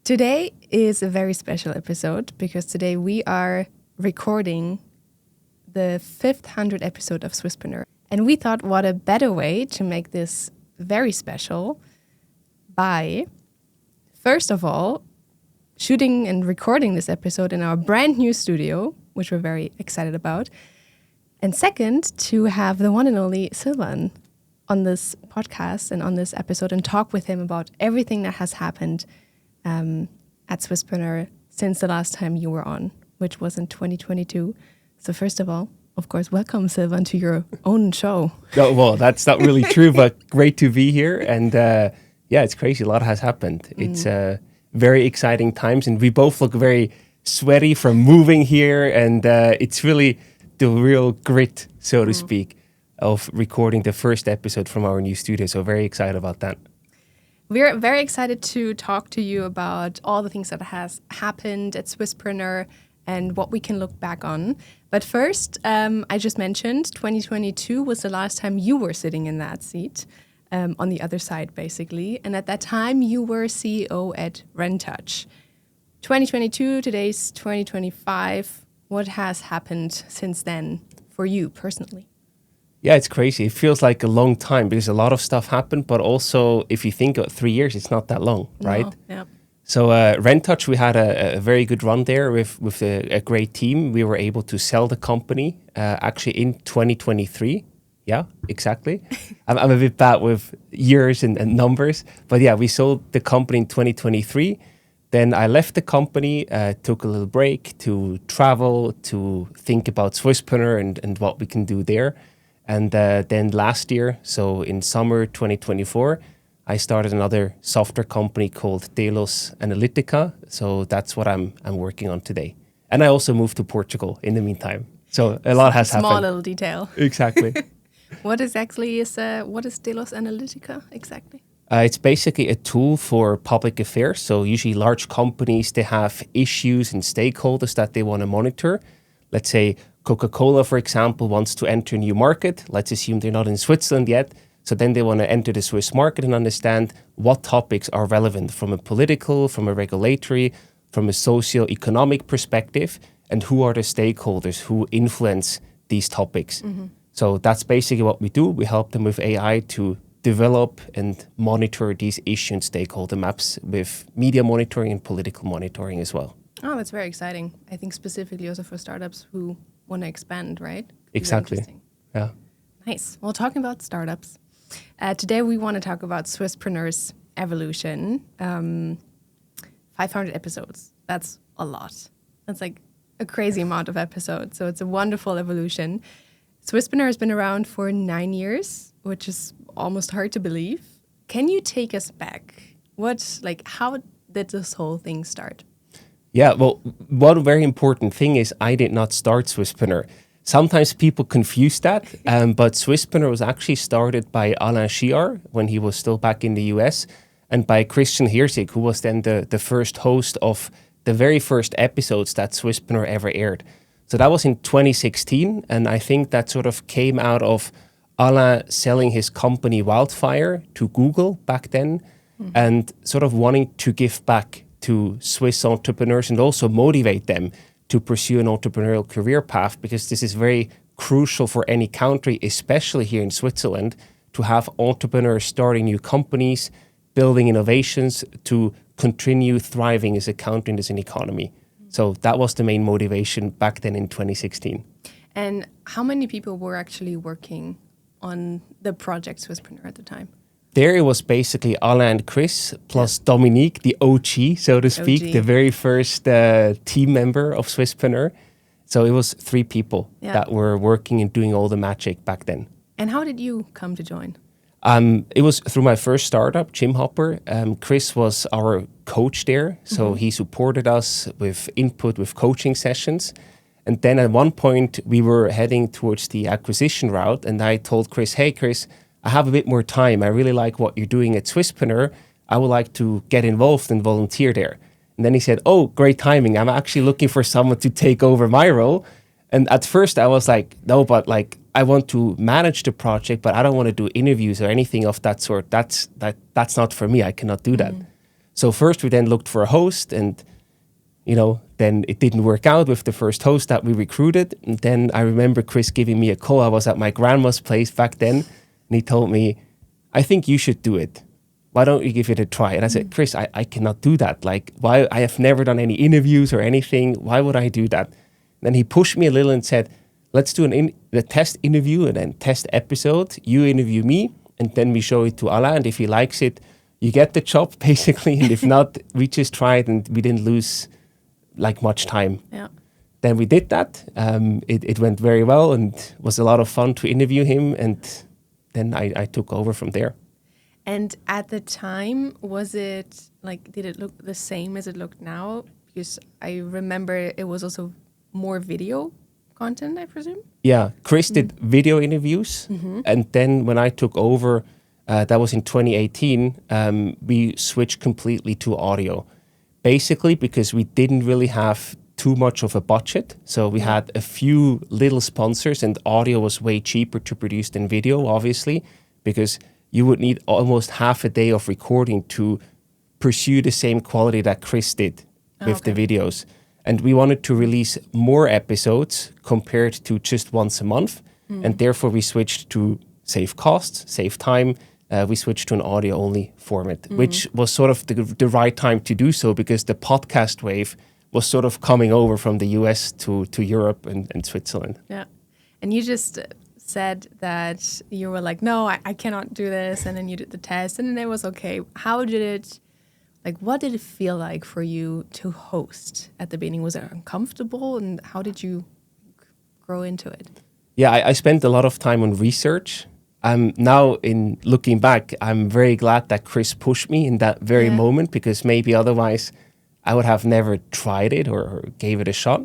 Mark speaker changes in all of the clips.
Speaker 1: Today is a very special episode because today we are recording the 500th episode of Swisspreneur. And we thought what a better way to make this very special by, first of all, shooting and recording this episode in our brand new studio, which we're very excited about. And second, to have the one and only Silvan on this podcast and on this episode and talk with him about everything that has happened at Swisspreneur since the last time you were on, which was in 2022. So first of all, of course, welcome, Silvan, to your own show.
Speaker 2: No, well, that's not really true, but great to be here. And it's crazy. A lot has happened. It's very exciting times. And we both look very sweaty from moving here. And it's really the real grit, so to speak, of recording the first episode from our new studio. So very excited about that.
Speaker 1: We're very excited to talk to you about all the things that has happened at Swisspreneur and what we can look back on. But first, I just mentioned 2022 was the last time you were sitting in that seat, on the other side, basically. And at that time, you were CEO at Rentouch. 2022, today's 2025. What has happened since then for you personally?
Speaker 2: Yeah, it's crazy. It feels like a long time because a lot of stuff happened, but also if you think of 3 years, it's not that long, right?
Speaker 1: No, yeah.
Speaker 2: So Rentouch, we had a very good run there with a great team. We were able to sell the company actually in 2023. Yeah, exactly. I'm a bit bad with years and numbers, but yeah, we sold the company in 2023. Then I left the company, took a little break to travel, to think about Swisspreneur and what we can do there. And then last year, so in summer 2024, I started another software company called Delos Analytica. So that's what I'm working on today. And I also moved to Portugal in the meantime. So a lot has happened.
Speaker 1: Small little detail.
Speaker 2: Exactly.
Speaker 1: What is Delos Analytica exactly?
Speaker 2: It's basically a tool for public affairs. So usually large companies, they have issues and stakeholders that they want to monitor. Let's say Coca-Cola, for example, wants to enter a new market. Let's assume they're not in Switzerland yet. So then they want to enter the Swiss market and understand what topics are relevant from a political, from a regulatory, from a socio-economic perspective, and who are the stakeholders who influence these topics. Mm-hmm. So that's basically what we do. We help them with AI to develop and monitor these issue and stakeholder maps with media monitoring and political monitoring as well.
Speaker 1: Oh, that's very exciting. I think specifically also for startups who want to expand, right?
Speaker 2: Exactly. Yeah.
Speaker 1: Nice. Well, talking about startups, today we want to talk about Swisspreneur's evolution. 500 episodes. That's a lot. That's like a crazy amount of episodes. So it's a wonderful evolution. Swisspreneur has been around for 9 years, which is almost hard to believe. Can you take us back? How did this whole thing start?
Speaker 2: Yeah, well, one very important thing is I did not start Swisspreneur. Sometimes people confuse that, but Swisspreneur was actually started by Alain Chuard when he was still back in the US, and by Hirsig, who was then the first host of the very first episodes that Swisspreneur ever aired. So that was in 2016, and I think that sort of came out of Alain selling his company Wildfire to Google back then, and sort of wanting to give back to Swiss entrepreneurs and also motivate them to pursue an entrepreneurial career path, because this is very crucial for any country, especially here in Switzerland, to have entrepreneurs starting new companies, building innovations to continue thriving as a country and as an economy. So that was the main motivation back then in 2016.
Speaker 1: And how many people were actually working on the project Swisspreneur at the time?
Speaker 2: There it was basically Alain and Chris plus Dominique, the OG, so to speak, the very first team member of Swisspreneur. So it was 3 people that were working and doing all the magic back then.
Speaker 1: And how did you come to join?
Speaker 2: It was through my first startup, Jim Hopper. Chris was our coach there. So he supported us with input, with coaching sessions. And then at one point we were heading towards the acquisition route. And I told Chris, hey, Chris, I have a bit more time. I really like what you're doing at Swisspreneur. I would like to get involved and volunteer there. And then he said, oh, great timing. I'm actually looking for someone to take over my role. And at first I was like, no, but like I want to manage the project, but I don't want to do interviews or anything of that sort. That's not for me. I cannot do that. So first we then looked for a host, and then it didn't work out with the first host that we recruited. And then I remember Chris giving me a call. I was at my grandma's place back then, and he told me, I think you should do it. Why don't you give it a try? And I said, Chris, I cannot do that. Like, why? I have never done any interviews or anything. Why would I do that? And then he pushed me a little and said, let's do the test interview and then test episode. You interview me, and then we show it to Alain. And if he likes it, you get the job, basically. And if not, we just tried, and we didn't lose like much time.
Speaker 1: Yeah.
Speaker 2: Then we did that. It went very well, and was a lot of fun to interview him. And then I took over from there.
Speaker 1: And at the time, was it like, did it look the same as it looked now? Because I remember it was also more video content, I presume?
Speaker 2: Yeah, Chris did video interviews. And then when I took over, that was in 2018, we switched completely to audio. Basically because we didn't really have too much of a budget. So we had a few little sponsors, and audio was way cheaper to produce than video, obviously, because you would need almost half a day of recording to pursue the same quality that Chris did with the videos. And we wanted to release more episodes compared to just once a month. And therefore we switched to save costs, save time. We switched to an audio-only format, which was sort of the right time to do so, because the podcast wave was sort of coming over from the US to Europe and Switzerland.
Speaker 1: Yeah. And you just said that you were like, no, I cannot do this. And then you did the test, and then it was okay. How did it, like, what did it feel like for you to host at the beginning? Was it uncomfortable? And how did you grow into it?
Speaker 2: Yeah, I spent a lot of time on research. Now, in looking back, I'm very glad that Chris pushed me in that very moment, because maybe otherwise I would have never tried it or gave it a shot.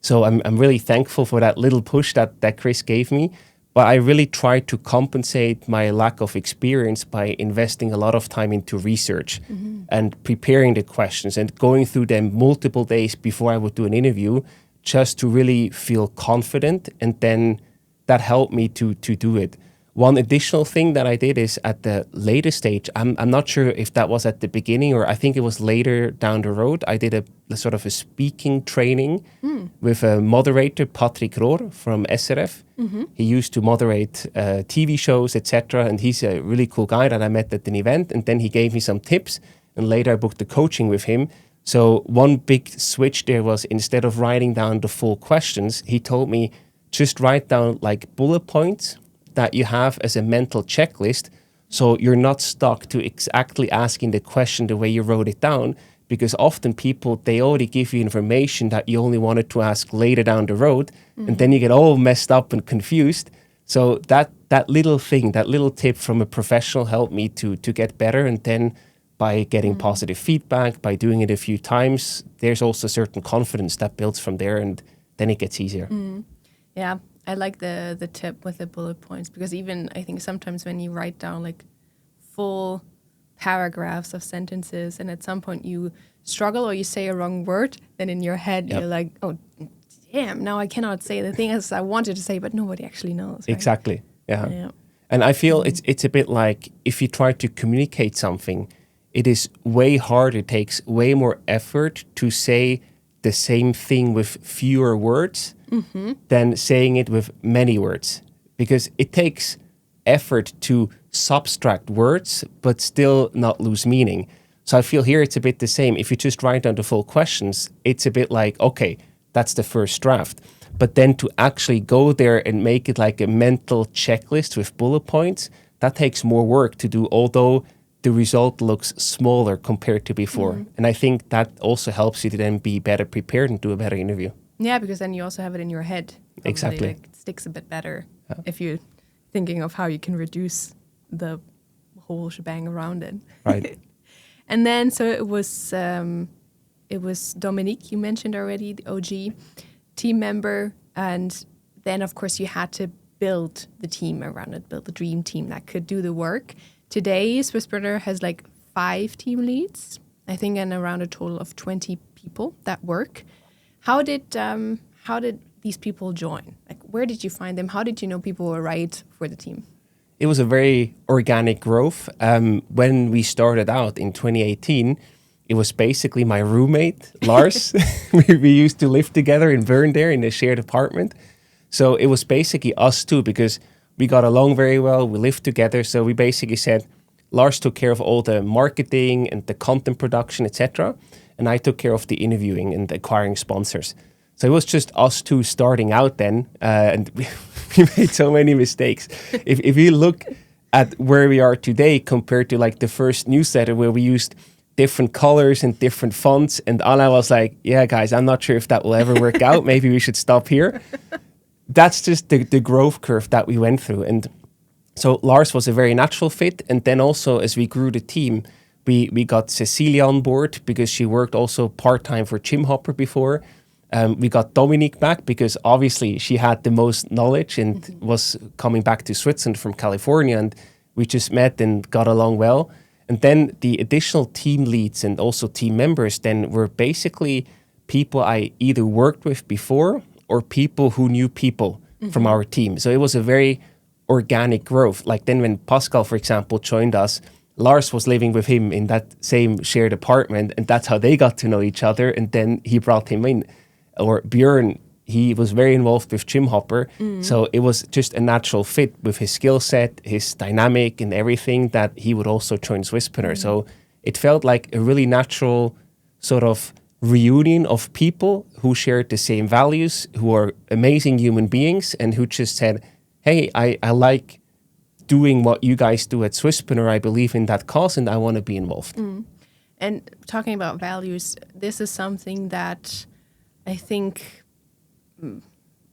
Speaker 2: So I'm really thankful for that little push that Chris gave me. But I really tried to compensate my lack of experience by investing a lot of time into research and preparing the questions and going through them multiple days before I would do an interview, just to really feel confident. And then that helped me to do it. One additional thing that I did is at the later stage, I'm not sure if that was at the beginning or I think it was later down the road, I did a sort of a speaking training with a moderator, Patrick Rohr from SRF. He used to moderate TV shows, etc. And he's a really cool guy that I met at an event. And then he gave me some tips, and later I booked the coaching with him. So one big switch there was, instead of writing down the full questions, he told me just write down like bullet points that you have as a mental checklist, so you're not stuck to exactly asking the question the way you wrote it down, because often people, they already give you information that you only wanted to ask later down the road, and then you get all messed up and confused. So that little thing, that little tip from a professional helped me to get better. And then by getting positive feedback, by doing it a few times, there's also certain confidence that builds from there, and then it gets easier.
Speaker 1: Yeah. I like the tip with the bullet points, because even I think sometimes when you write down like full paragraphs of sentences and at some point you struggle or you say a wrong word, then in your head you're like, oh, damn, now I cannot say the things I wanted to say, but nobody actually knows. Right?
Speaker 2: Exactly. Yeah. And I feel it's a bit like if you try to communicate something, it is way harder. It takes way more effort to say the same thing with fewer words than saying it with many words, because it takes effort to subtract words but still not lose meaning. So I feel here it's a bit the same. If you just write down the full questions, it's a bit like, okay, that's the first draft. But then to actually go there and make it like a mental checklist with bullet points, that takes more work to do, although the result looks smaller compared to before. And I think that also helps you to then be better prepared and do a better interview.
Speaker 1: Yeah, because then you also have it in your head. Probably.
Speaker 2: Exactly.
Speaker 1: Like, it sticks a bit better if you're thinking of how you can reduce the whole shebang around it.
Speaker 2: Right.
Speaker 1: And then, so it was Dominique, you mentioned already, the OG team member. And then, of course, you had to build the team around it, build the dream team that could do the work. Today, Swisspreneur has like 5 team leads, I think, and around a total of 20 people that work. How did these people join? Like, where did you find them? How did you know people were right for the team?
Speaker 2: It was a very organic growth. When we started out in 2018, it was basically my roommate, Lars. we used to live together in Bern there in a shared apartment. So it was basically us two because we got along very well. We lived together. So we basically said, Lars took care of all the marketing and the content production, etc. And I took care of the interviewing and acquiring sponsors. So it was just us two starting out then. And we made so many mistakes. If you look at where we are today compared to like the first newsletter where we used different colors and different fonts. And Alain was like, yeah, guys, I'm not sure if that will ever work out. Maybe we should stop here. That's just the growth curve that we went through. And so Lars was a very natural fit. And then also as we grew the team, we got Cecilia on board because she worked also part-time for Jim Hopper before. We got Dominique back because obviously she had the most knowledge and was coming back to Switzerland from California. And we just met and got along well. And then the additional team leads and also team members then were basically people I either worked with before or people who knew people from our team. So it was a very organic growth. Like then when Pascal, for example, joined us, Lars was living with him in that same shared apartment, and that's how they got to know each other. And then he brought him in. Or Björn, he was very involved with Jim Hopper. So it was just a natural fit with his skill set, his dynamic and everything that he would also join Swisspreneur. So it felt like a really natural sort of reunion of people who shared the same values, who are amazing human beings and who just said, hey, I like doing what you guys do at Swisspreneur. I believe in that cause and I want to be involved.
Speaker 1: And talking about values, this is something that I think,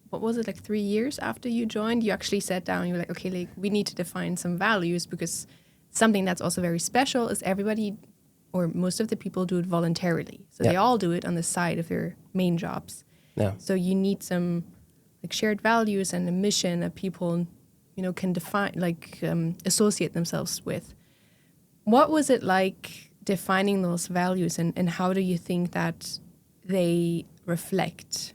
Speaker 1: what was it, like 3 years after you joined, you actually sat down and you were like, okay, like, we need to define some values because something that's also very special is everybody or most of the people do it voluntarily. So they all do it on the side of their main jobs. So you need some like shared values and a mission that people, you know, can define, like associate themselves with. What was it like defining those values and how do you think that they reflect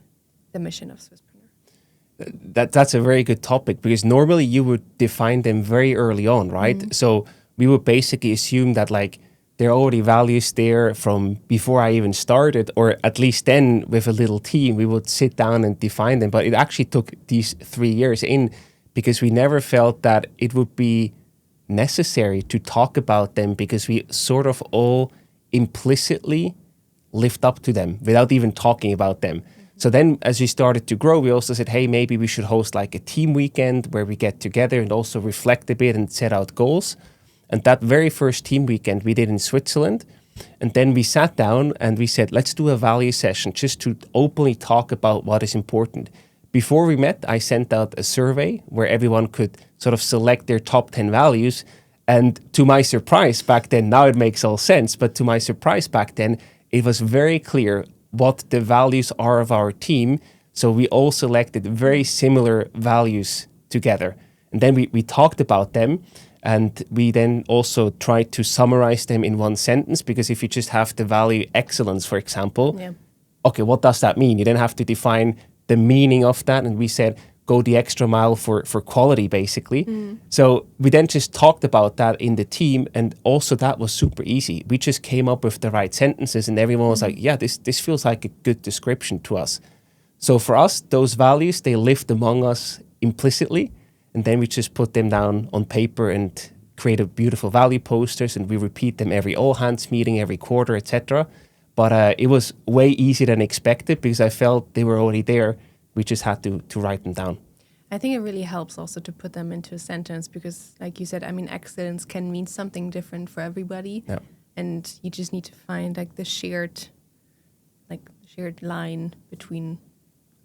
Speaker 1: the mission of Swisspreneur?
Speaker 2: That's a very good topic because normally you would define them very early on, right? So we would basically assume that like there are already values there from before I even started, or at least then with a little team, we would sit down and define them. But it actually took these 3 years in because we never felt that it would be necessary to talk about them because we sort of all implicitly lived up to them without even talking about them. So then as we started to grow, we also said, hey, maybe we should host like a team weekend where we get together and also reflect a bit and set out goals. And that very first team weekend we did in Switzerland. And then we sat down and we said, let's do a value session just to openly talk about what is important. Before we met, I sent out a survey where everyone could sort of select their top 10 values. And to my surprise back then, now it makes all sense, but to my surprise back then, it was very clear what the values are of our team. So we all selected very similar values together. And then we talked about them. And we then also tried to summarize them in one sentence, because if you just have the value excellence, for example, okay, what does that mean? You then have to define the meaning of that. And we said, go the extra mile for quality, basically. So we then just talked about that in the team. And also that was super easy. We just came up with the right sentences and everyone was like, yeah, this feels like a good description to us. So for us, those values, they lived among us implicitly. And then we just put them down on paper and created beautiful value posters, and we repeat them every all-hands meeting, every quarter, etc. But it was way easier than expected because I felt they were already there. We just had to write them down.
Speaker 1: I think it really helps also to put them into a sentence because, like you said, I mean, excellence can mean something different for everybody. And you just need to find like the shared line between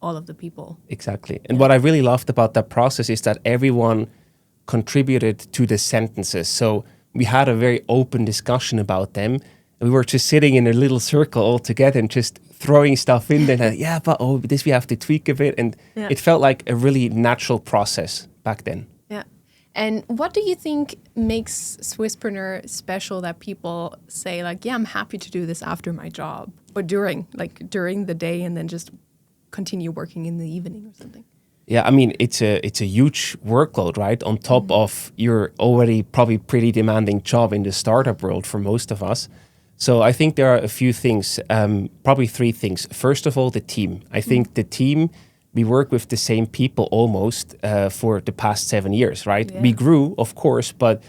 Speaker 1: all of the people.
Speaker 2: Exactly. And what I really loved about that process is that everyone contributed to the sentences. So we had a very open discussion about them. And we were just sitting in a little circle all together and just throwing stuff in there. And, this we have to tweak a bit. And it felt like a really natural process back then.
Speaker 1: Yeah. And what do you think makes Swisspreneur special that people say like, yeah, I'm happy to do this after my job or during the day and then just continue working in the evening or something?
Speaker 2: Yeah, I mean, it's a huge workload, right? On top of your already probably pretty demanding job in the startup world for most of us. So I think there are a few things, probably three things. First of all, the team. I think the team, we work with the same people almost for the past 7 years, right?
Speaker 1: Yeah.
Speaker 2: We grew, of course, but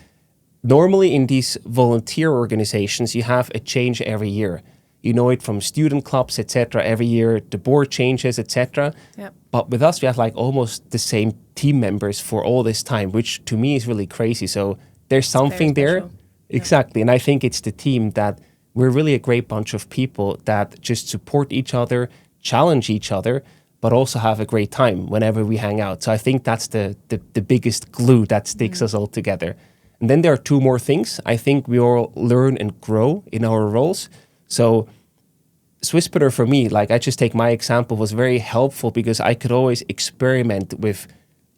Speaker 2: normally in these volunteer organizations, you have a change every year. You know it from student clubs, etc. Every year, the board changes, etc.
Speaker 1: Yep.
Speaker 2: But with us, we have like almost the same team members for all this time, which to me is really crazy. So there's something there.
Speaker 1: special.
Speaker 2: Exactly. And I think it's the team that we're really a great bunch of people that just support each other, challenge each other, but also have a great time whenever we hang out. So I think that's the biggest glue that sticks us all together. And then there are two more things. I think we all learn and grow in our roles. So Swisspreneur for me, like I just take my example, was very helpful because I could always experiment with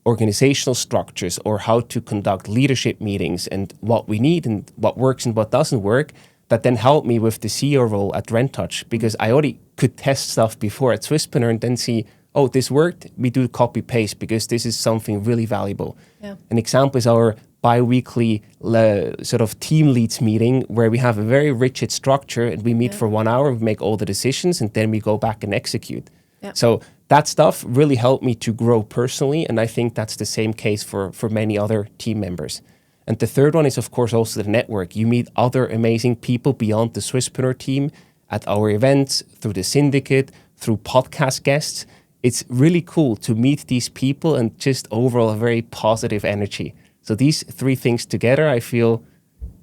Speaker 2: organizational structures or how to conduct leadership meetings and what we need and what works and what doesn't work. That then helped me with the CEO role at RentTouch because I already could test stuff before at Swisspreneur and then see, oh, this worked. We do copy paste because this is something really valuable.
Speaker 1: Yeah.
Speaker 2: An example is our bi-weekly sort of team leads meeting where we have a very rigid structure and we meet for 1 hour, we make all the decisions and then we go back and execute.
Speaker 1: Yeah.
Speaker 2: So that stuff really helped me to grow personally, and I think that's the same case for many other team members. And the third one is, of course, also the network. You meet other amazing people beyond the Swisspreneur team at our events, through the syndicate, through podcast guests. It's really cool to meet these people and just overall a very positive energy. So these three things together, I feel,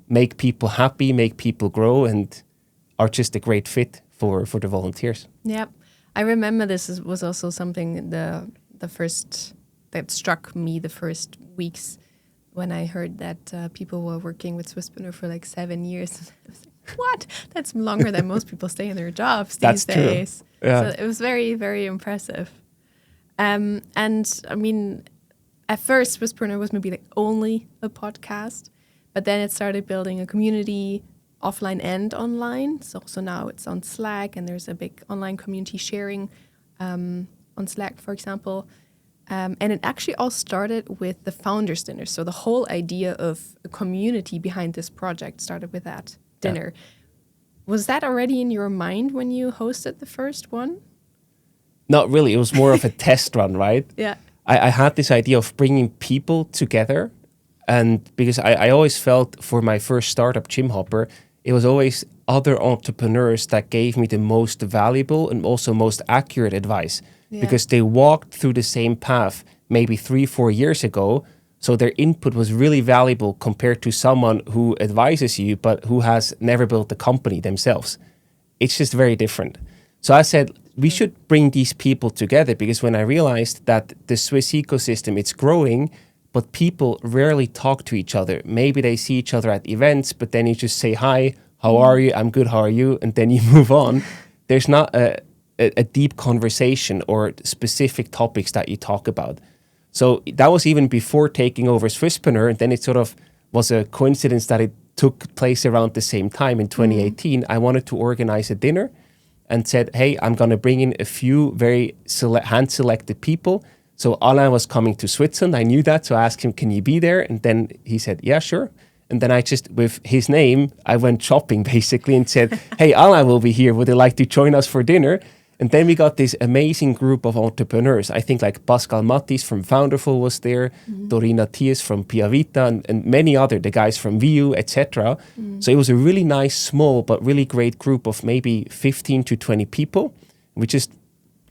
Speaker 2: make people happy, make people grow, and are just a great fit for the volunteers.
Speaker 1: Yeah, I remember was also something the first that struck me the first weeks when I heard that people were working with Swisspreneur for like 7 years. I was like, what? That's longer than most people stay in their jobs these days.
Speaker 2: True. Yeah.
Speaker 1: So it was very, very impressive. And I mean, at first, Swisspreneur was maybe like only a podcast, but then it started building a community offline and online. So now it's on Slack and there's a big online community sharing on Slack, for example. And it actually all started with the Founders Dinner. So the whole idea of a community behind this project started with that dinner. Yeah. Was that already in your mind when you hosted the first one?
Speaker 2: Not really. It was more of a test run, right?
Speaker 1: Yeah.
Speaker 2: I had this idea of bringing people together. And because I always felt for my first startup, Gym Hopper, it was always other entrepreneurs that gave me the most valuable and also most accurate advice. Yeah. Because they walked through the same path maybe 3-4 years ago. So their input was really valuable compared to someone who advises you, but who has never built a company themselves. It's just very different. So I said, we should bring these people together because when I realized that the Swiss ecosystem, it's growing, but people rarely talk to each other. Maybe they see each other at events, but then you just say, hi, how are you? I'm good, how are you? And then you move on. There's not a deep conversation or specific topics that you talk about. So that was even before taking over Swisspreneur, and then it sort of was a coincidence that it took place around the same time in 2018. I wanted to organize a dinner and said, hey, I'm going to bring in a few very hand-selected people. So Alain was coming to Switzerland. I knew that, so I asked him, can you be there? And then he said, yeah, sure. And then I just, with his name, I went shopping basically and said, hey, Alain will be here. Would you like to join us for dinner? And then we got this amazing group of entrepreneurs. I think like Pascal Mattis from Founderful was there, Dorina Thies from Pia Vita, and many other, the guys from VU, etc. So it was a really nice, small, but really great group of maybe 15 to 20 people. We just,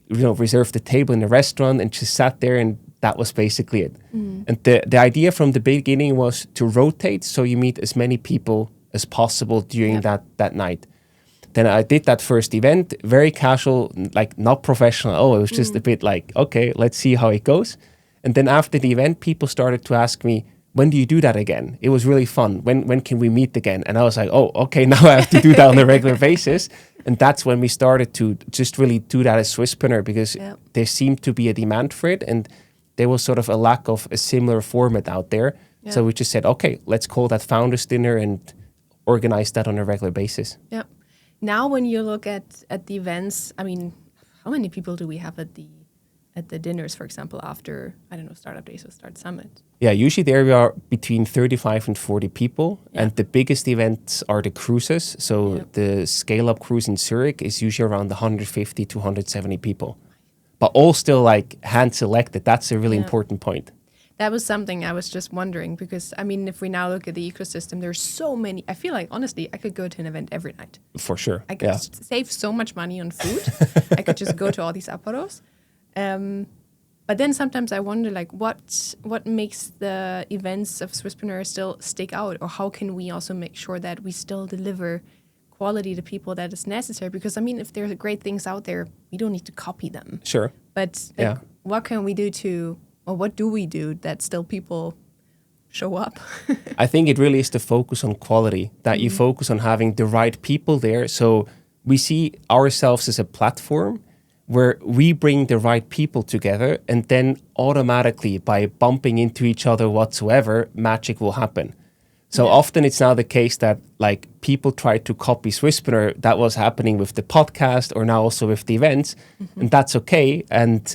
Speaker 2: reserved the table in the restaurant and just sat there, and that was basically it. And the idea from the beginning was to rotate, so you meet as many people as possible during that night. Then I did that first event, very casual, like not professional. Oh, it was just a bit like, okay, let's see how it goes. And then after the event, people started to ask me, when do you do that again? It was really fun. When can we meet again? And I was like, oh, okay, now I have to do that on a regular basis. And that's when we started to just really do that as Swisspreneur because there seemed to be a demand for it. And there was sort of a lack of a similar format out there. Yeah. So we just said, okay, let's call that Founders Dinner and organize that on a regular basis.
Speaker 1: Yeah. Now, when you look at the events, I mean, how many people do we have at the at the dinners, for example, after, I don't know, Startup Days or Start Summit?
Speaker 2: Yeah, usually there we are between 35 and 40 people. And the biggest events are the cruises. So the scale-up cruise in Zurich is usually around 150 to 170 people. But all still like hand-selected. That's a really important point.
Speaker 1: That was something I was just wondering because, I mean, if we now look at the ecosystem, there's so many. I feel like, honestly, I could go to an event every night.
Speaker 2: For sure.
Speaker 1: I could save so much money on food. I could just go to all these aporos. But then sometimes I wonder, like, what makes the events of Swisspreneur still stick out? Or how can we also make sure that we still deliver quality to people that is necessary? Because, I mean, if there's great things out there, we don't need to copy them.
Speaker 2: Sure.
Speaker 1: But like, what can we do or what do we do that still people show up?
Speaker 2: I think it really is the focus on quality, that you focus on having the right people there. So we see ourselves as a platform where we bring the right people together, and then automatically by bumping into each other whatsoever, magic will happen. So often it's now the case that like people try to copy Swisspreneur. That was happening with the podcast or now also with the events, and that's okay. And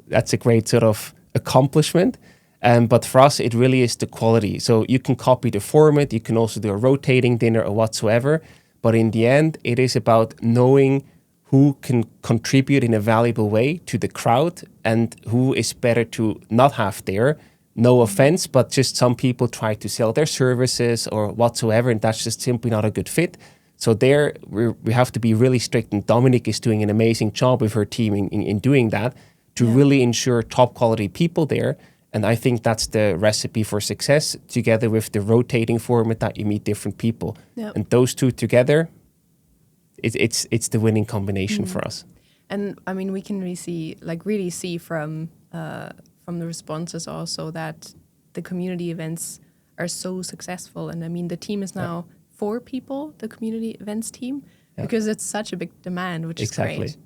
Speaker 2: that's a great sort of accomplishment. But for us, it really is the quality. So you can copy the format, you can also do a rotating dinner or whatsoever. But in the end, it is about knowing who can contribute in a valuable way to the crowd and who is better to not have there. No offense, but just some people try to sell their services or whatsoever, and that's just simply not a good fit. So there, we have to be really strict, and Dominic is doing an amazing job with her team in doing that to really ensure top quality people there. And I think that's the recipe for success, together with the rotating format that you meet different people. Yep. And those two together, it's the winning combination for us.
Speaker 1: And I mean, we can really see from the responses also that the community events are so successful. And I mean, the team is now 4 people, the community events team, because it's such a big demand, which is great.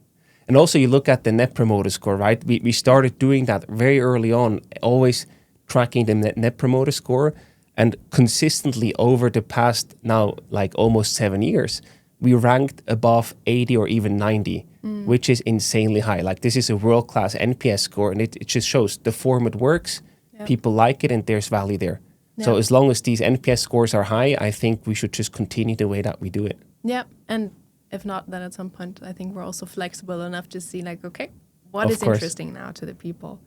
Speaker 2: And also you look at the Net Promoter Score, right? We started doing that very early on, always tracking the Net Promoter Score. And consistently over the past now, like almost 7 years, we ranked above 80 or even 90, which is insanely high. Like this is a world-class NPS score, and it just shows the format works, people like it, and there's value there. So as long as these NPS scores are high, I think we should just continue the way that we do it.
Speaker 1: Yeah, and if not, then at some point, I think we're also flexible enough to see like, okay, what is interesting now to the people?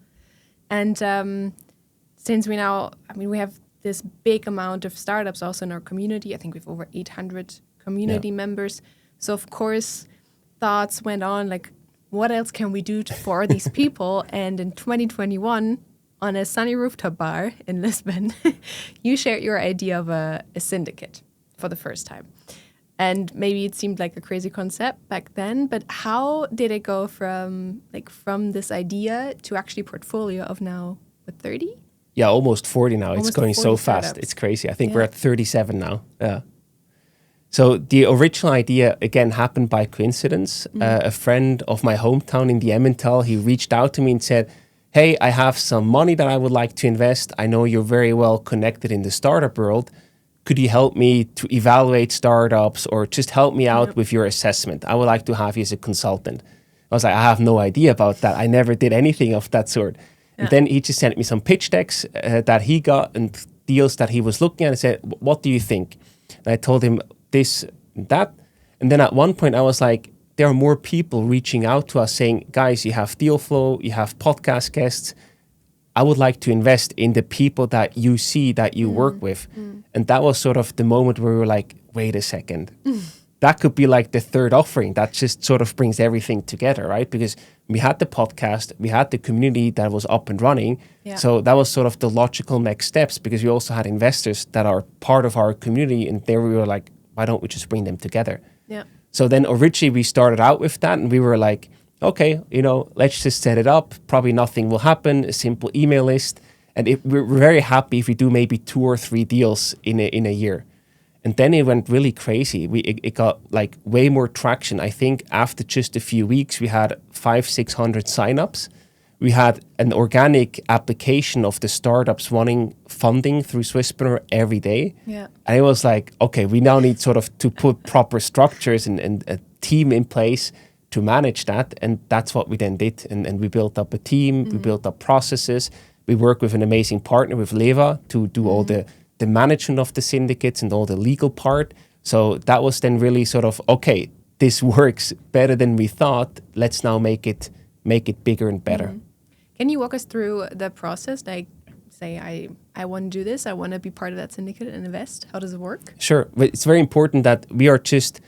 Speaker 1: And since we have this big amount of startups also in our community, I think we have over 800 community members. So of course, thoughts went on like, what else can we do for these people? And in 2021, on a sunny rooftop bar in Lisbon, you shared your idea of a syndicate for the first time. And maybe it seemed like a crazy concept back then, but how did it go from this idea to actually portfolio of now, 30?
Speaker 2: Yeah, almost 40 now. It's going so fast.
Speaker 1: Startups.
Speaker 2: It's crazy. I think we're at 37 now. Yeah. So the original idea, again, happened by coincidence. A friend of my hometown in the Emmental, he reached out to me and said, hey, I have some money that I would like to invest. I know you're very well connected in the startup world. Could you help me to evaluate startups or just help me out with your assessment? I would like to have you as a consultant. I was like, I have no idea about that. I never did anything of that sort. And then he just sent me some pitch decks that he got and deals that he was looking at and said, what do you think? And I told him this and that. And then at one point I was like, there are more people reaching out to us saying, guys, you have deal flow, you have podcast guests. I would like to invest in the people that you see, that you work with. And that was sort of the moment where we were like, wait a second. That could be like the third offering that just sort of brings everything together, right? Because we had the podcast, we had the community that was up and running. Yeah. So that was sort of the logical next steps, because we also had investors that are part of our community. And there we were like, why don't we just bring them together? Yeah. So then originally we started out with that, and we were like, okay, let's just set it up. Probably nothing will happen, a simple email list. And we're very happy if we do maybe 2 or 3 deals in a year. And then it went really crazy. It got like way more traction. I think after just a few weeks, we had 500-600 signups. We had an organic application of the startups wanting funding through Swisspreneur every day. Yeah. And it was like, okay, we now need sort of to put proper structures and a team in place to manage that. And that's what we then did. And we built up a team, we built up processes. We work with an amazing partner with Leva to do all the management of the syndicates and all the legal part. So that was then really sort of, okay, this works better than we thought. Let's now make it bigger and better.
Speaker 1: Can you walk us through the process? Like, say, I want to do this. I want to be part of that syndicate and invest. How does it work?
Speaker 2: Sure. But it's very important that we are just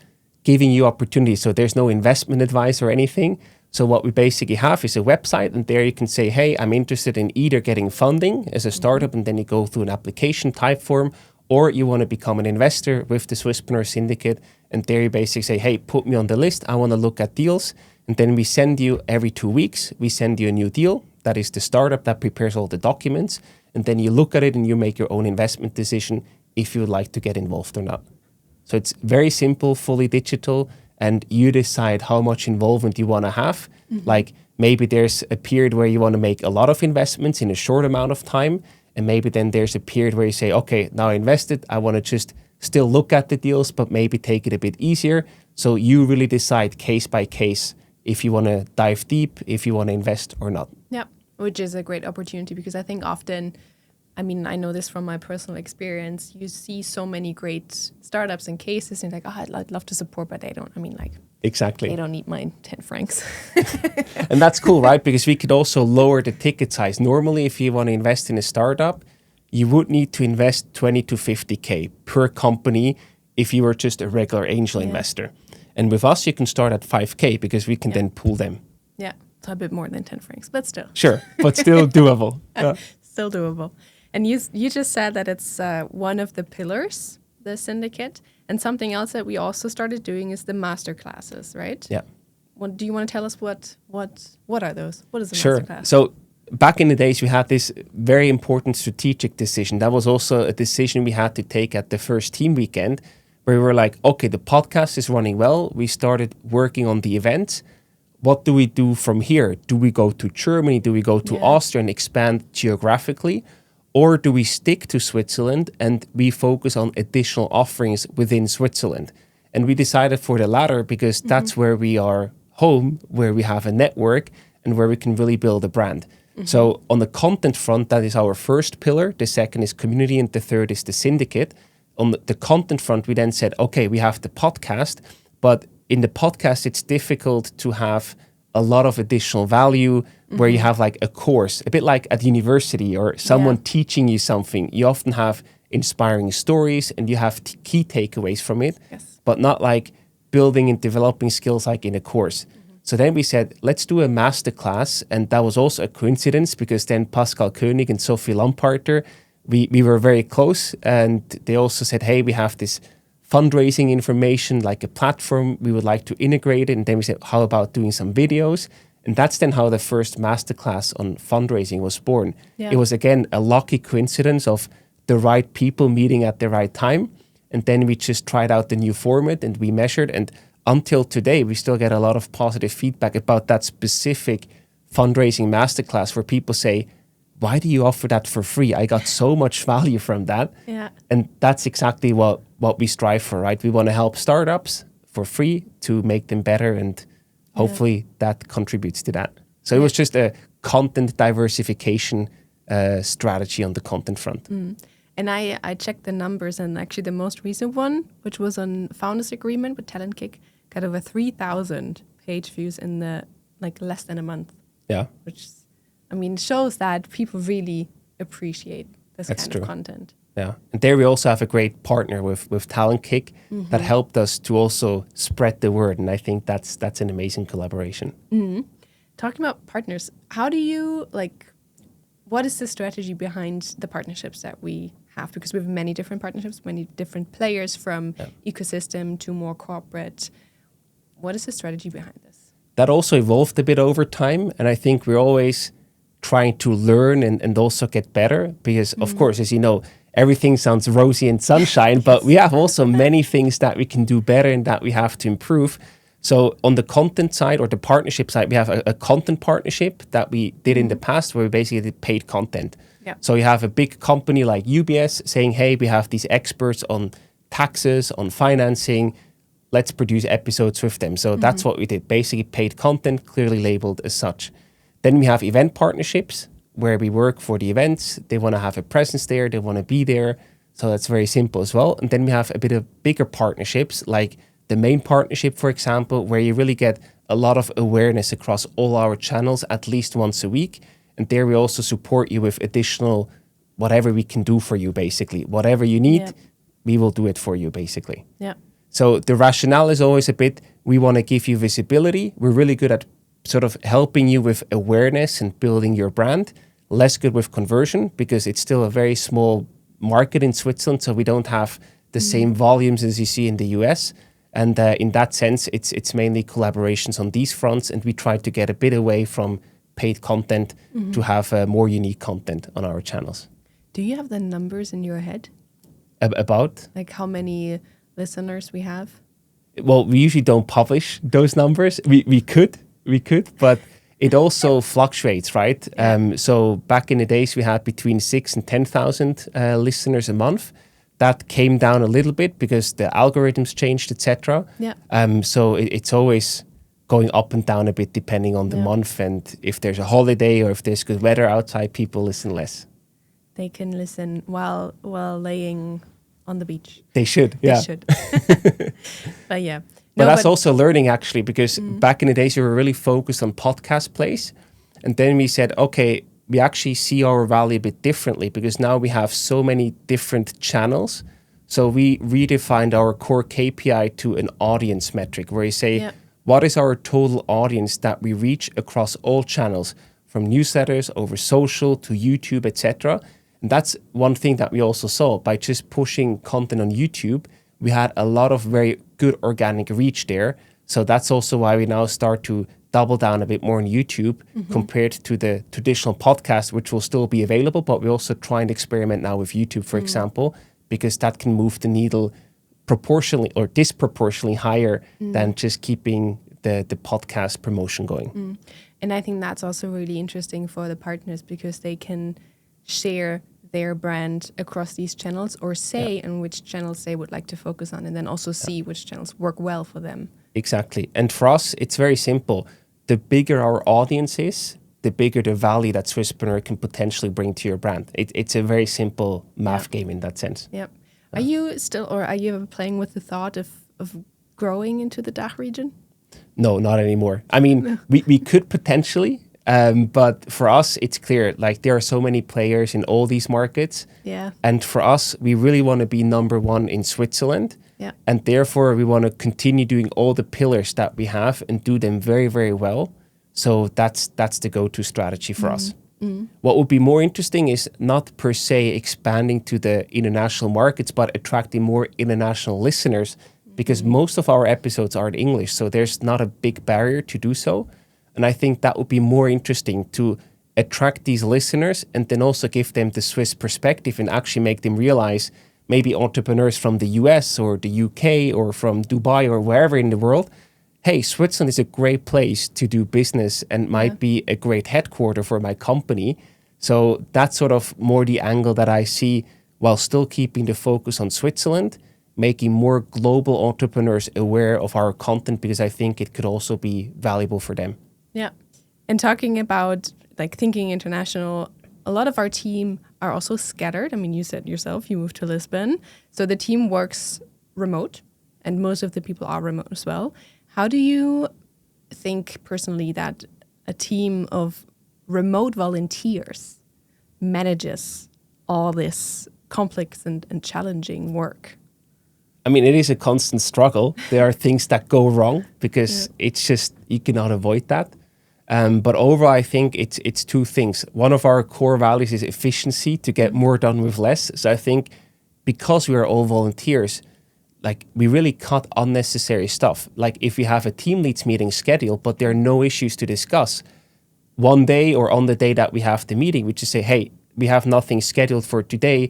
Speaker 2: giving you opportunities. So there's no investment advice or anything. So what we basically have is a website, and there you can say, hey, I'm interested in either getting funding as a startup, and then you go through an application type form, or you want to become an investor with the Swisspreneur syndicate. And there you basically say, hey, put me on the list. I want to look at deals. And then we send you every 2 weeks, we send you a new deal. That is the startup that prepares all the documents. And then you look at it and you make your own investment decision if you would like to get involved or not. So it's very simple, fully digital, and you decide how much involvement you want to have. Like maybe there's a period where you want to make a lot of investments in a short amount of time. And maybe then there's a period where you say, okay, now I invested, I want to just still look at the deals, but maybe take it a bit easier. So you really decide case by case if you want to dive deep, if you want to invest or not.
Speaker 1: Yeah, which is a great opportunity because I think often, I mean, I know this from my personal experience, you see so many great startups and cases and like, oh, I'd love to support, but they don't, I mean, like,
Speaker 2: exactly.
Speaker 1: They don't need my 10 francs.
Speaker 2: And that's cool, right? Because we could also lower the ticket size. Normally, if you want to invest in a startup, you would need to invest 20 to 50K per company if you were just a regular angel investor. And with us, you can start at 5K because we can then pool them.
Speaker 1: Yeah, so a bit more than 10 francs, but still.
Speaker 2: Sure, but still doable.
Speaker 1: Still doable. And you just said that it's one of the pillars, the syndicate. And something else that we also started doing is the masterclasses, right?
Speaker 2: Yeah.
Speaker 1: Do you want to tell us what are those? What is a
Speaker 2: Sure.
Speaker 1: masterclass?
Speaker 2: So back in the days, we had this very important strategic decision. That was also a decision we had to take at the first team weekend, where we were like, okay, the podcast is running well. We started working on the events. What do we do from here? Do we go to Germany? Do we go to Austria and expand geographically? Or do we stick to Switzerland and we focus on additional offerings within Switzerland? And we decided for the latter because that's where we are home, where we have a network and where we can really build a brand. So on the content front, that is our first pillar. The second is community and the third is the syndicate. On the content front, we then said, okay, we have the podcast, but in the podcast, it's difficult to have a lot of additional value where you have like a course, a bit like at university or someone teaching you something. You often have inspiring stories and you have key takeaways from it, but not like building and developing skills like in a course. So then we said, let's do a masterclass. And that was also a coincidence because then Pascal Koenig and Sophie Lamparter, we were very close. And they also said, hey, we have this fundraising information, like a platform, we would like to integrate it. And then we said, how about doing some videos? And that's then how the first masterclass on fundraising was born. It was, again, a lucky coincidence of the right people meeting at the right time. And then we just tried out the new format and we measured. And until today, we still get a lot of positive feedback about that specific fundraising masterclass where people say, why do you offer that for free? I got so much value from that. And that's exactly what we strive for, right? We want to help startups for free to make them better, and hopefully that contributes to that. So it was just a content diversification strategy on the content front.
Speaker 1: And I checked the numbers, and actually the most recent one, which was on Founders Agreement with Talent Kick, got over 3,000 page views in the less than a month.
Speaker 2: Yeah.
Speaker 1: Which, I mean, shows that people really appreciate this
Speaker 2: That's
Speaker 1: kind
Speaker 2: true.
Speaker 1: of content.
Speaker 2: Yeah, and there we also have a great partner with Talent Kick that helped us to also spread the word, and I think that's an amazing collaboration.
Speaker 1: Talking about partners, how do you what is the strategy behind the partnerships that we have? Because we have many different partnerships, many different players from ecosystem to more corporate. What is the strategy behind this?
Speaker 2: That also evolved a bit over time, and I think we're always trying to learn and also get better because, of course, as you know, everything sounds rosy and sunshine, but we have also many things that we can do better and that we have to improve. So on the content side or the partnership side, we have a content partnership that we did in the past where we basically did paid content. So you have a big company like UBS saying, hey, we have these experts on taxes, on financing. let's produce episodes with them. So that's what we did. Basically paid content, clearly labeled as such. Then we have event partnerships where we work for the events. They want to have a presence there. They want to be there. So that's very simple as well. And then we have a bit of bigger partnerships, like the main partnership, for example, where you really get a lot of awareness across all our channels at least once a week. And there we also support you with additional whatever we can do for you, basically. Whatever you need, we will do it for you, basically.
Speaker 1: Yeah.
Speaker 2: So the rationale is always a bit, we want to give you visibility. We're really good at sort of helping you with awareness and building your brand. Less good with conversion because it's still a very small market in Switzerland. So we don't have the same volumes as you see in the US. And in that sense, it's mainly collaborations on these fronts. And we try to get a bit away from paid content to have more unique content on our channels.
Speaker 1: Do you have the numbers in your head?
Speaker 2: About?
Speaker 1: Like how many listeners we have?
Speaker 2: Well, we usually don't publish those numbers. We could, but it also fluctuates, right? So back in the days, we had between 6,000 and 10,000 listeners a month. That came down a little bit because the algorithms changed, etc.
Speaker 1: Yeah.
Speaker 2: So it's always going up and down a bit depending on the month, and if there's a holiday or if there's good weather outside, people listen less.
Speaker 1: They can listen while laying on the beach.
Speaker 2: They should, yeah.
Speaker 1: They should. But yeah.
Speaker 2: But that's also learning, actually, because back in the days, we were really focused on podcast plays. And then we said, okay, we actually see our value a bit differently because now we have so many different channels. So we redefined our core KPI to an audience metric where you say, what is our total audience that we reach across all channels, from newsletters over social to YouTube, etc. And that's one thing that we also saw by just pushing content on YouTube. We had a lot of very good organic reach there. So that's also why we now start to double down a bit more on YouTube compared to the traditional podcast, which will still be available. But we also try and experiment now with YouTube, for example, because that can move the needle proportionally or disproportionately higher than just keeping the podcast promotion going.
Speaker 1: And I think that's also really interesting for the partners because they can share their brand across these channels or say on which channels they would like to focus on and then also see which channels work well for them.
Speaker 2: Exactly. And for us, it's very simple. The bigger our audience is, the bigger the value that Swisspreneur can potentially bring to your brand. It's a very simple math game in that sense.
Speaker 1: Yep. Are you still, or are you ever playing with the thought of growing into the DACH region?
Speaker 2: No, not anymore. I mean, we could potentially, but for us, it's clear, like there are so many players in all these markets.
Speaker 1: Yeah.
Speaker 2: And for us, we really want to be number one in Switzerland.
Speaker 1: Yeah.
Speaker 2: And therefore, we want to continue doing all the pillars that we have and do them very, very well. So that's the go-to strategy for us. What would be more interesting is not per se expanding to the international markets, but attracting more international listeners because most of our episodes are in English. So there's not a big barrier to do so. And I think that would be more interesting to attract these listeners and then also give them the Swiss perspective and actually make them realize maybe entrepreneurs from the US or the UK or from Dubai or wherever in the world, hey, Switzerland is a great place to do business and might be a great headquarter for my company. So that's sort of more the angle that I see while still keeping the focus on Switzerland, making more global entrepreneurs aware of our content because I think it could also be valuable for them.
Speaker 1: Yeah. And talking about like thinking international, a lot of our team are also scattered. I mean, you said yourself, you moved to Lisbon. So the team works remote and most of the people are remote as well. How do you think personally that a team of remote volunteers manages all this complex and challenging work?
Speaker 2: I mean, it is a constant struggle. There are things that go wrong because it's just, you cannot avoid that. But overall, I think it's two things. One of our core values is efficiency, to get more done with less. So I think because we are all volunteers, like we really cut unnecessary stuff. Like if we have a team leads meeting scheduled, but there are no issues to discuss, one day or on the day that we have the meeting, we just say, hey, we have nothing scheduled for today.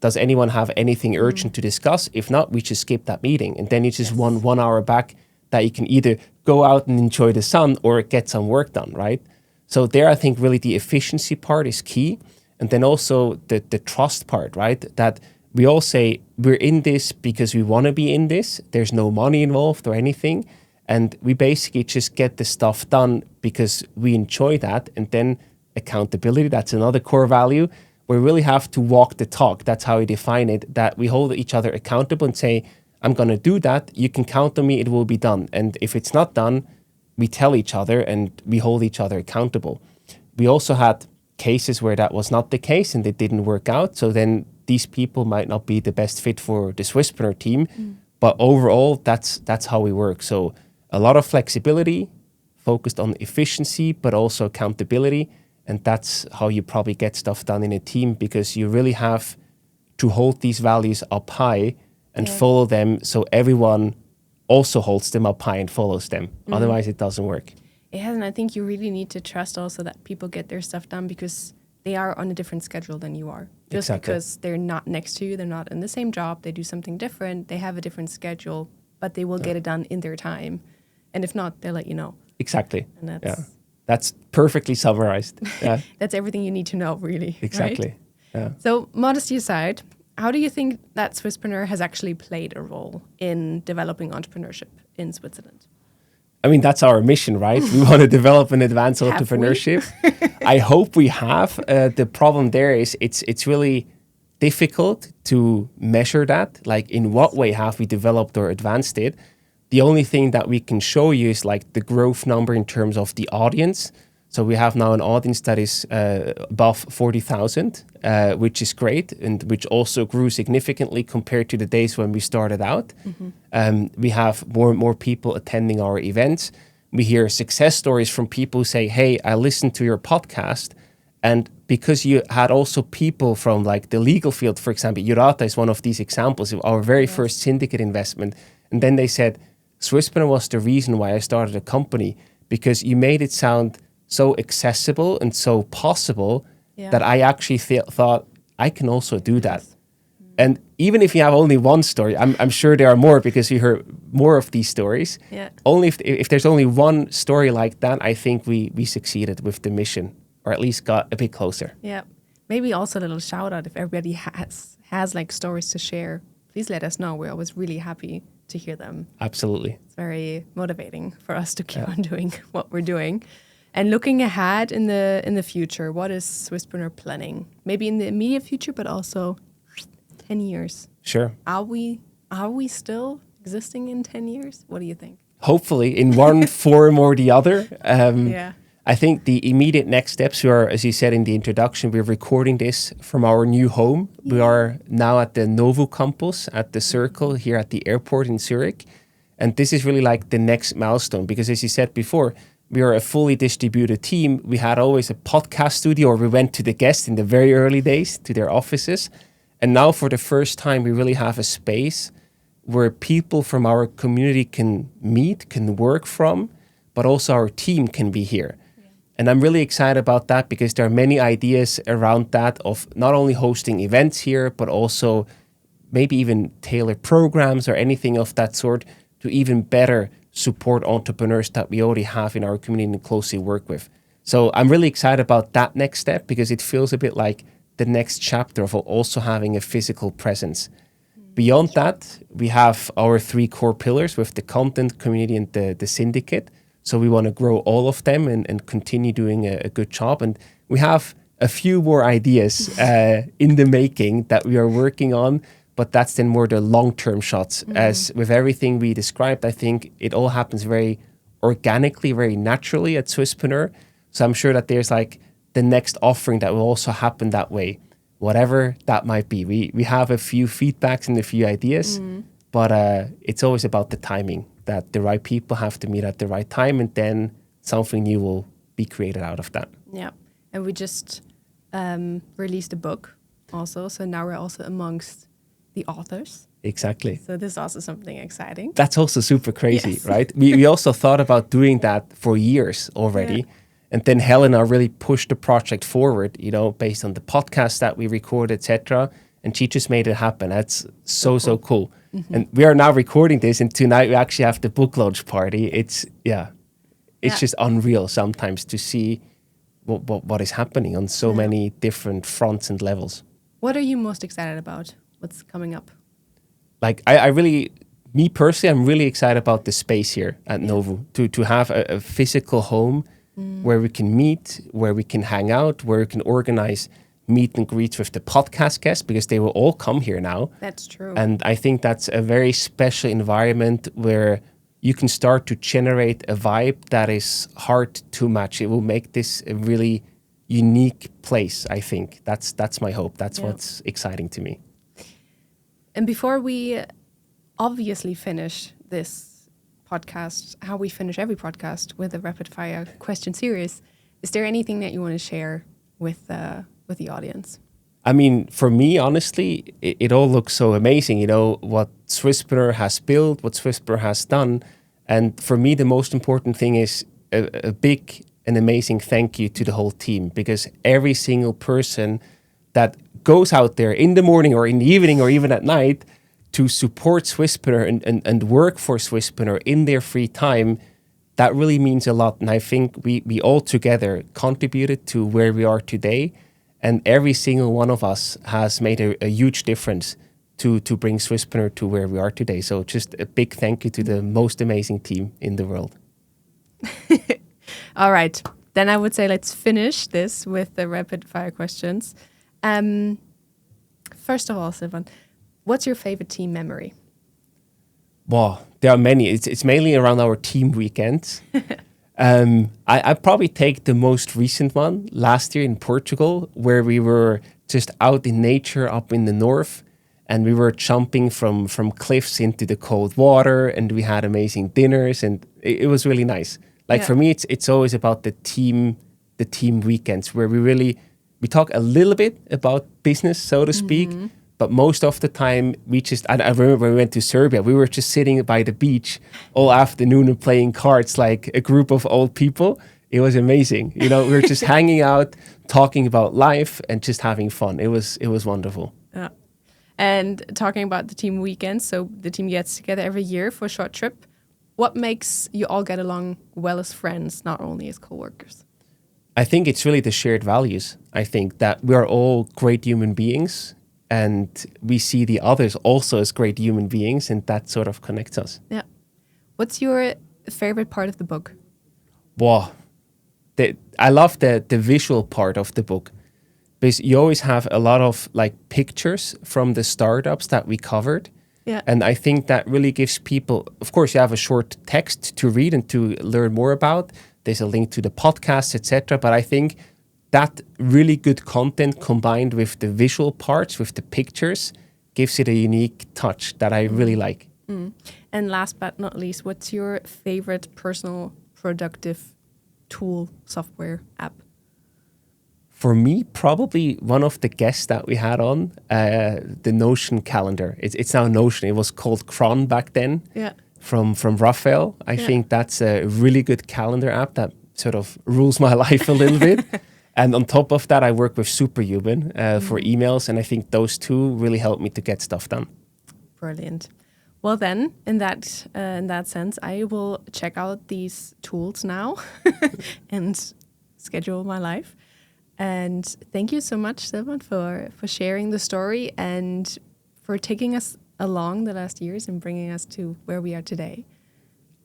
Speaker 2: Does anyone have anything urgent to discuss? If not, we just skip that meeting. And then it's just one hour back that you can either go out and enjoy the sun or get some work done, right? So there, I think really the efficiency part is key. And then also the trust part, right? That we all say we're in this because we want to be in this. There's no money involved or anything. And we basically just get the stuff done because we enjoy that. And then accountability, that's another core value. We really have to walk the talk. That's how we define it, that we hold each other accountable and say, I'm going to do that. You can count on me. It will be done. And if it's not done, we tell each other and we hold each other accountable. We also had cases where that was not the case and it didn't work out. So then these people might not be the best fit for the Swisspreneur team. But overall, that's how we work. So a lot of flexibility, focused on efficiency, but also accountability. And that's how you probably get stuff done in a team, because you really have to hold these values up high and follow them, so everyone also holds them up high and follows them. Otherwise, it doesn't work.
Speaker 1: It has, and I think you really need to trust also that people get their stuff done because they are on a different schedule than you are. Just because they're not next to you, they're not in the same job, they do something different, they have a different schedule, but they will get it done in their time. And if not, they'll let you know.
Speaker 2: Exactly. And that's perfectly summarized. Yeah.
Speaker 1: That's everything you need to know, really.
Speaker 2: Exactly.
Speaker 1: Right?
Speaker 2: Yeah.
Speaker 1: So, modesty aside, how do you think that Swisspreneur has actually played a role in developing entrepreneurship in Switzerland?
Speaker 2: I mean, that's our mission, right? We want to develop and advance entrepreneurship. I hope we have. The problem there is it's really difficult to measure that. Like, in what way have we developed or advanced it? The only thing that we can show you is like the growth number in terms of the audience. So we have now an audience that is above 40,000, which is great, and which also grew significantly compared to the days when we started out. We have more and more people attending our events. We hear success stories from people who say, hey, I listened to your podcast. And because you had also people from like the legal field, for example, Chuard is one of these examples of our very first syndicate investment. And then they said, Swisspreneur was the reason why I started a company, because you made it sound so accessible and so possible that I actually thought I can also do that. And even if you have only one story, I'm sure there are more, because you heard more of these stories. Only if there's only one story like that, I think we succeeded with the mission, or at least got a bit closer.
Speaker 1: Yeah. Maybe also a little shout out if everybody has like stories to share. Please let us know. We're always really happy to hear them.
Speaker 2: Absolutely.
Speaker 1: It's very motivating for us to keep on doing what we're doing. And looking ahead in the future, what is Swisspreneur planning? Maybe in the immediate future, but also 10 years.
Speaker 2: Sure.
Speaker 1: Are we still existing in 10 years? What do you think?
Speaker 2: Hopefully, in one form or the other. I think the immediate next steps are, as you said in the introduction, we're recording this from our new home. We are now at the Novo campus at the Circle here at the airport in Zurich. And this is really like the next milestone, because as you said before, we are a fully distributed team. We had always a podcast studio, or we went to the guests in the very early days to their offices. And now for the first time, we really have a space where people from our community can meet, can work from, but also our team can be here. And I'm really excited about that, because there are many ideas around that, of not only hosting events here, but also maybe even tailored programs or anything of that sort to even better support entrepreneurs that we already have in our community and closely work with. So I'm really excited about that next step, because it feels a bit like the next chapter of also having a physical presence. Beyond that, we have our 3 core pillars with the content, community, and the syndicate. So we want to grow all of them and continue doing a good job. And we have a few more ideas in the making that we are working on, but that's then more the long-term shots. As with everything we described, I think it all happens very organically, very naturally at Swisspreneur. So I'm sure that there's like the next offering that will also happen that way, whatever that might be. We have a few feedbacks and a few ideas, but it's always about the timing, that the right people have to meet at the right time, and then something new will be created out of that.
Speaker 1: Yeah. And we just released a book also. So now we're also amongst the authors.
Speaker 2: Exactly.
Speaker 1: So this is also something exciting.
Speaker 2: That's also super crazy, right? We also thought about doing that for years already. And then Helena really pushed the project forward, based on the podcast that we record, etc. And she just made it happen. That's so cool. And we are now recording this, and tonight we actually have the book launch party. It's just unreal sometimes to see what is happening on so many different fronts and levels.
Speaker 1: What are you most excited about What's coming up?
Speaker 2: Like I really, me personally, I'm really excited about the space here at Novu to have a physical home where we can meet, where we can hang out, where we can organize meet and greets with the podcast guests, because they will all come here now.
Speaker 1: That's true.
Speaker 2: And I think that's a very special environment where you can start to generate a vibe that is hard to match. It will make this a really unique place, I think. That's my hope. That's what's exciting to me.
Speaker 1: And before we obviously finish this podcast, how we finish every podcast with a rapid fire question series, is there anything that you want to share with the audience?
Speaker 2: I mean, for me, honestly, it all looks so amazing. You know, what Swisspreneur has built, what Swisspreneur has done. And for me, the most important thing is a big and amazing thank you to the whole team, because every single person that goes out there in the morning or in the evening or even at night to support Swisspreneur and work for Swisspreneur in their free time, that really means a lot. And I think we all together contributed to where we are today. And every single one of us has made a huge difference to bring Swisspreneur to where we are today. So just a big thank you to the most amazing team in the world.
Speaker 1: All right. Then I would say let's finish this with the rapid fire questions. First of all, Silvan, what's your favorite team memory?
Speaker 2: Wow, there are many. It's mainly around our team weekends. I probably take the most recent one last year in Portugal, where we were just out in nature up in the north, and we were jumping from cliffs into the cold water, and we had amazing dinners, and it was really nice. Like for me, it's always about the team weekends where we talk a little bit about business, so to speak. But most of the time, I remember when we went to Serbia, we were just sitting by the beach all afternoon and playing cards like a group of old people. It was amazing. You know, we were just hanging out, talking about life and just having fun. It was wonderful.
Speaker 1: Yeah. And talking about the team weekends, so the team gets together every year for a short trip. What makes you all get along well as friends, not only as co-workers?
Speaker 2: I think it's really the shared values. I think that we are all great human beings, and we see the others also as great human beings, and that sort of connects us.
Speaker 1: Yeah. What's your favorite part of the book?
Speaker 2: Wow. I love the visual part of the book, because you always have a lot of like pictures from the startups that we covered.
Speaker 1: Yeah.
Speaker 2: And I think that really gives people, of course, you have a short text to read and to learn more about. There's a link to the podcast, etc. But I think that really good content combined with the visual parts, with the pictures, gives it a unique touch that I really like.
Speaker 1: And last but not least, what's your favorite personal productive tool, software, app?
Speaker 2: For me, probably one of the guests that we had on, the Notion calendar. It's now Notion. It was called Cron back then.
Speaker 1: Yeah.
Speaker 2: From Raphael. I think that's a really good calendar app that sort of rules my life a little bit. And on top of that, I work with Superhuman for emails. And I think those two really help me to get stuff done.
Speaker 1: Brilliant. Well, then, in that sense, I will check out these tools now and schedule my life. And thank you so much, Silvan, for sharing the story and for taking us along the last years and bringing us to where we are today.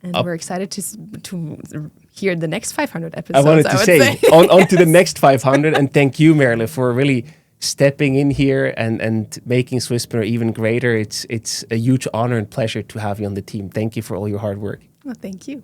Speaker 1: And we're excited to hear the next 500 episodes.
Speaker 2: I wanted to say, on to the next 500. And thank you, Merle, for really stepping in here and making Swisspreneur even greater. It's a huge honor and pleasure to have you on the team. Thank you for all your hard work.
Speaker 1: Well, thank you.